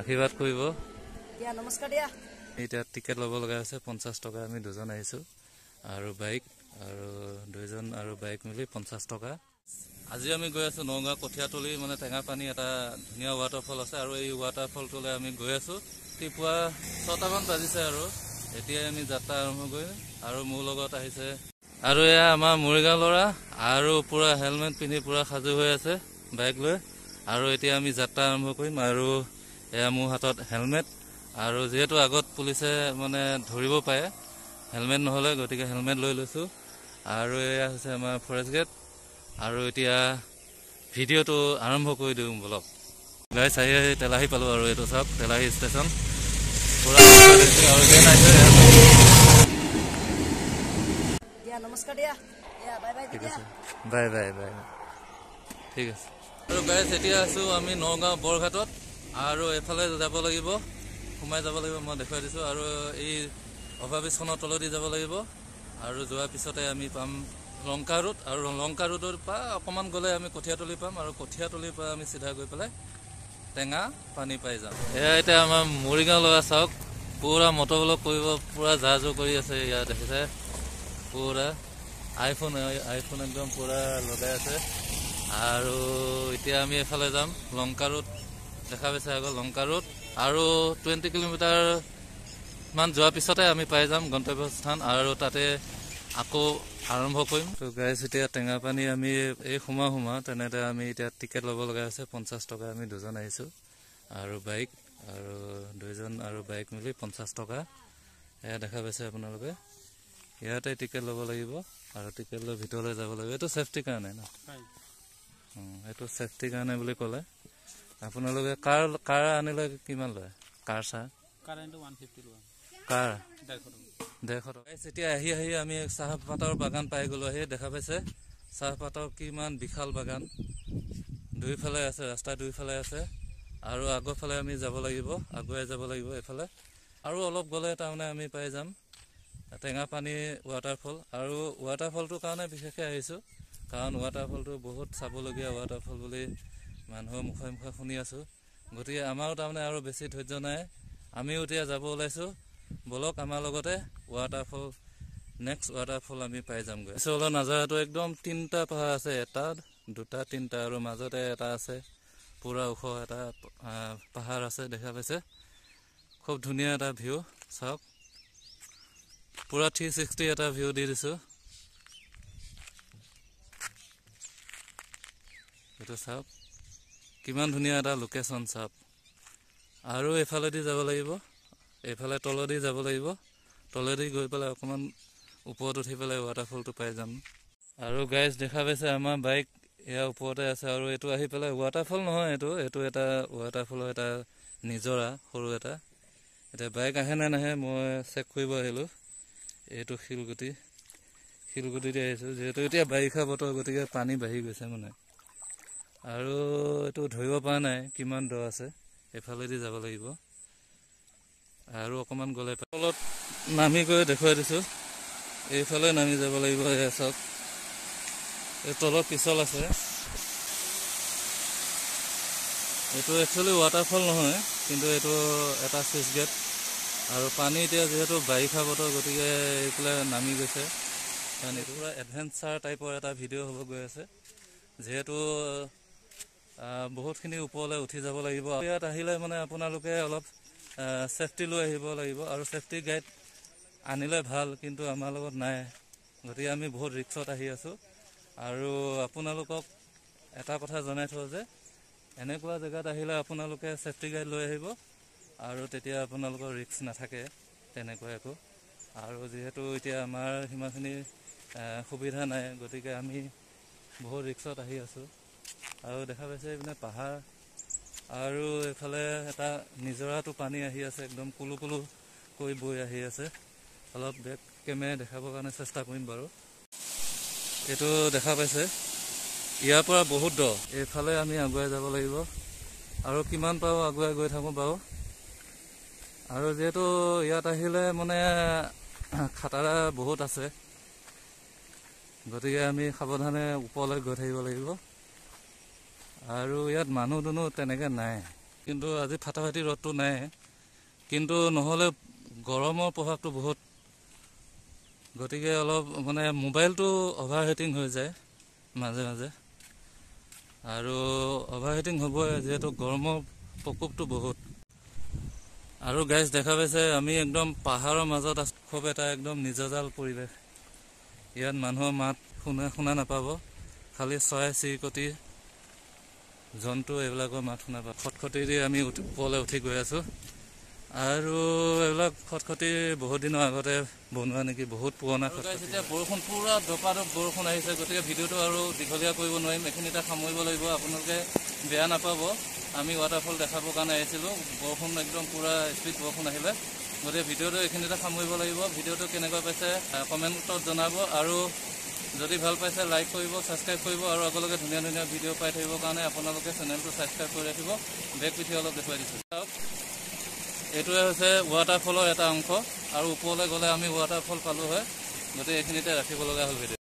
আশীৰ্বাদ কৰিব। দিয়া নমস্কাৰ দিয়া। এতিয়া টিকেট ল'ব লগা আছে 50 টকা। আমি দুজন আহিছোঁ আৰু বাইক আৰু দুইজন আৰু বাইক মিলি 50 টকা। আজি আমি গৈ আছোঁ নগাঁও কঠীয়াতলি মানে টেঙাপানী এটা ধুনীয়া ৱাটাৰফল আছে আৰু এই ৱাটাৰফলটোলৈ আমি গৈ আছোঁ। ৰাতিপুৱা 6টামান বাজিছে আৰু এতিয়াই আমি যাত্ৰা আৰম্ভ কৰিম আৰু মোৰ লগত আহিছে আৰু এয়া আমাৰ মৰিগাঁও ল'ৰা আৰু পূৰা হেলমেট পিন্ধি পূৰা সাজু হৈ আছে বাইক লৈ আৰু এতিয়া আমি যাত্ৰা আৰম্ভ কৰিম আৰু এয়া মোৰ হাতত হেলমেট আৰু যিহেতু আগত পুলিচে মানে ধৰিব পাৰে হেলমেট নহ'লে গতিকে হেলমেট লৈ লৈছোঁ আৰু এয়া হৈছে আমাৰ ফৰেষ্ট গেট আৰু এতিয়া ভিডিঅ'টো আৰম্ভ কৰি দিওঁ বলক। গাইছ আহি তেলাহী পালোঁ আৰু এইটো চাওক তেলাহী ষ্টেচন পূৰা আৰু দিয়া নমস্কাৰ দিয়া। বাই বাই ঠিক আছে বাই বাই বাই ঠিক আছে। আৰু গাইছ এতিয়া আছোঁ আমি নগাঁও বৰঘাটত আৰু এফালে যাব লাগিব সোমাই যাব লাগিব মই দেখুৱাই দিছোঁ আৰু এই অভাৰব্ৰিজখনৰ তলেদি যাব লাগিব আৰু যোৱাৰ পিছতে আমি পাম লংকা ৰোড আৰু লংকা ৰোডৰ পৰা অকণমান গ'লে আমি কঠীয়াতলি পাম আৰু কঠীয়াতলিৰ পৰা আমি চিধা গৈ পেলাই টেঙা পানী পাই যাম। এয়া এতিয়া আমাৰ মৰিগাঁও ল'ৰা চাওক পূৰা মটৰবলক কৰিব পূৰা যা যোৰ কৰি আছে। ইয়াত দেখিছে পূৰা আইফোন একদম পূৰা লগাই আছে আৰু এতিয়া আমি এফালে যাম লংকা ৰোড দেখা পাইছে আকৌ লংকা ৰোড আৰু 20 কিলোমিটাৰ মান যোৱাৰ পিছতে আমি পাই যাম গন্তব্যস্থান আৰু তাতে আকৌ আৰম্ভ কৰিম। তো গাইছ এতিয়া টেঙাপানী আমি এই সোমোৱা তেনেতে আমি এতিয়া টিকেট ল'ব লগা আছে 50 টকা। আমি দুজন আহিছোঁ আৰু বাইক আৰু দুইজন আৰু বাইক মিলি 50 টকা। এয়া দেখা পাইছে আপোনালোকে ইয়াতে টিকেট ল'ব লাগিব আৰু টিকেট লৈ ভিতৰলৈ যাব লাগিব। এইটো ছেফটিৰ কাৰণে ন এইটো ছেফটিৰ কাৰণে বুলি ক'লে। আপোনালোকে কাৰ আনিলে কিমান লয়? কাৰ চাহ কাৰ 150 টকা। এতিয়া আহি আমি চাহপাতৰ বাগান পাই গ'লোঁ। আহি দেখা পাইছে চাহপাতৰ কিমান বিশাল বাগান দুইফালে আছে ৰাস্তা দুইফালে আছে আৰু আগৰ ফালে আমি যাব লাগিব আগুৱাই যাব লাগিব এইফালে আৰু অলপ গ'লে তাৰমানে আমি পাই যাম টেঙাপানী ৱাটাৰফল আৰু ৱাটাৰফলটোৰ কাৰণে বিশেষকৈ আহিছোঁ কাৰণ ৱাটাৰফলটো বহুত চাবলগীয়া ৱাটাৰফল বুলি মানুহৰ মুখে মুখে শুনি আছোঁ। গতিকে আমাৰো তাৰমানে আৰু বেছি ধৈৰ্য নাই আমিও এতিয়া যাব ওলাইছোঁ বলক আমাৰ লগতে ৱাটাৰফল নেক্সট ৱাটাৰফল আমি পাই যামগৈ। ওচৰৰ নাজাৰাটো একদম 3টা পাহাৰ আছে 1 2 3টা আৰু মাজতে এটা আছে পূৰা ওখ এটা পাহাৰ আছে দেখা পাইছে খুব ধুনীয়া এটা ভিউ চাওক পূৰা 360 এটা ভিউ দি দিছোঁ এইটো চাওক কিমান ধুনীয়া এটা লোকেশ্যন চাওক আৰু এইফালেদি যাব লাগিব এইফালে তলেদি যাব লাগিব তলেদি গৈ পেলাই অকণমান ওপৰত উঠি পেলাই ৱাটাৰফলটো পাই যাম। আৰু গাইজ দেখা পাইছে আমাৰ বাইক ইয়াৰ ওপৰতে আছে আৰু এইটো আহি পেলাই ৱাটাৰফল নহয় এইটো এটা ৱাটাৰফলৰ এটা নিজৰা সৰু এটা এতিয়া বাইক আহে নে নাহে মই চেক কৰিব আহিলোঁ। এইটো শিলগুটিতে আহিছোঁ যিহেতু এতিয়া বাৰিষা বতৰ গতিকে পানী বাঢ়ি গৈছে মানে আৰু এইটো ধৰিব পৰা নাই কিমান দ আছে এইফালেদি যাব লাগিব আৰু অকণমান গ'লে তলত নামি গৈ দেখুৱাই দিছোঁ এইফালে নামি যাব লাগিব। এয়া চাওক এই তলত পিছল আছে এইটো একচুৱেলি ৱাটাৰফল নহয় কিন্তু এইটো এটা চুইচ গেট আৰু পানী এতিয়া যিহেতু বাৰিষা বতৰ গতিকে এইফালে নামি গৈছে কাৰণ এইটো পূৰা এডভেঞ্চাৰ টাইপৰ এটা ভিডিঅ' হ'ব গৈ আছে যিহেতু বহুতখিনি ওপৰলৈ উঠি যাব লাগিব। ইয়াত আহিলে মানে আপোনালোকে অলপ ছেফটি লৈ আহিব লাগিব আৰু ছেফটি গাইড আনিলে ভাল কিন্তু আমাৰ লগত নাই গতিকে আমি বহুত ৰিক্সত আহি আছোঁ আৰু আপোনালোকক এটা কথা জনাই থওঁ যে এনেকুৱা জেগাত আহিলে আপোনালোকে ছেফটি গাইড লৈ আহিব আৰু তেতিয়া আপোনালোকৰ ৰিক্স নাথাকে তেনেকুৱা একো আৰু যিহেতু এতিয়া আমাৰ সিমানখিনি সুবিধা নাই গতিকে আমি বহুত ৰিক্সত আহি আছোঁ আৰু দেখা পাইছে এইপিনে পাহাৰ আৰু এইফালে এটা নিজৰাটো পানী আহি আছে একদম কুলু কুলু কৰি বৈ আহি আছে। অলপ বেক কেমেৰাই দেখাবৰ কাৰণে চেষ্টা কৰিম বাৰু। এইটো দেখা পাইছে ইয়াৰ পৰা বহুত দ এইফালে আমি আগুৱাই যাব লাগিব আৰু কিমান পাৰোঁ আগুৱাই গৈ থাকোঁ বাৰু আৰু যিহেতু ইয়াত আহিলে মানে খাটাৰা বহুত আছে গতিকে আমি সাৱধানে ওপৰলৈ গৈ থাকিব লাগিব আৰু ইয়াত মানুহ দুনুহ তেনেকৈ নাই কিন্তু আজি ফাটাফাটি ৰ'দটো নাই, কিন্তু নহ'লে গৰমৰ প্ৰভাৱটো বহুত, গতিকে অলপ মানে মোবাইলটো অভাৰ হিটিং হৈ যায় মাজে মাজে, আৰু অভাৰ হিটিং হ'বই যিহেতু গৰমৰ প্ৰকোপটো বহুত। আৰু গাইজ দেখা পাইছে আমি একদম পাহাৰৰ মাজত আছোঁ, খুব এটা একদম নিজাজাল পৰিৱেশ। ইয়াত মানুহৰ মাত শুনা নাপাব, খালি চৰাই চিৰিকটি জন্তু এইবিলাকৰ মাত শুনা পাব। খটখটি দি আমি ওপৰলৈ উঠি গৈ আছোঁ, আৰু এইবিলাক খটখটি বহুত দিনৰ আগতে বনোৱা নেকি, বহুত পুৰণা। এতিয়া বৰষুণ পূৰা দপাদপ বৰষুণ আহিছে, গতিকে ভিডিঅ'টো আৰু দীঘলীয়া কৰিব নোৱাৰিম, এইখিনিতে সামৰিব লাগিব। আপোনালোকে বেয়া নাপাব, আমি ৱাটাৰফল দেখাবৰ কাৰণে আহিছিলোঁ, বৰষুণ একদম পূৰা স্পীড বৰষুণ আহিলে, গতিকে ভিডিঅ'টো এইখিনিতে সামৰিব লাগিব। ভিডিঅ'টো কেনেকুৱা পাইছে কমেণ্টত জনাব, আৰু যদি ভাল পাইছে লাইক কৰিব, ছাবস্ক্ৰাইব কৰিব, আৰু আগলৈকে ধুনীয়া ধুনীয়া ভিডিঅ' পাই থাকিবৰ কাৰণে আপোনালোকে চেনেলটো ছাবস্ক্ৰাইব কৰি ৰাখিব। বেক পিঠি অলপ দেখুৱাই দিছোঁ। এইটোৱে হৈছে ৱাটাৰফলৰ এটা অংশ, আৰু ওপৰলৈ গ'লে আমি ৱাটাৰফল পালোঁ হয়, গতিকে এইখিনিতে ৰাখিব লগা হ'ল ভিডিঅ'।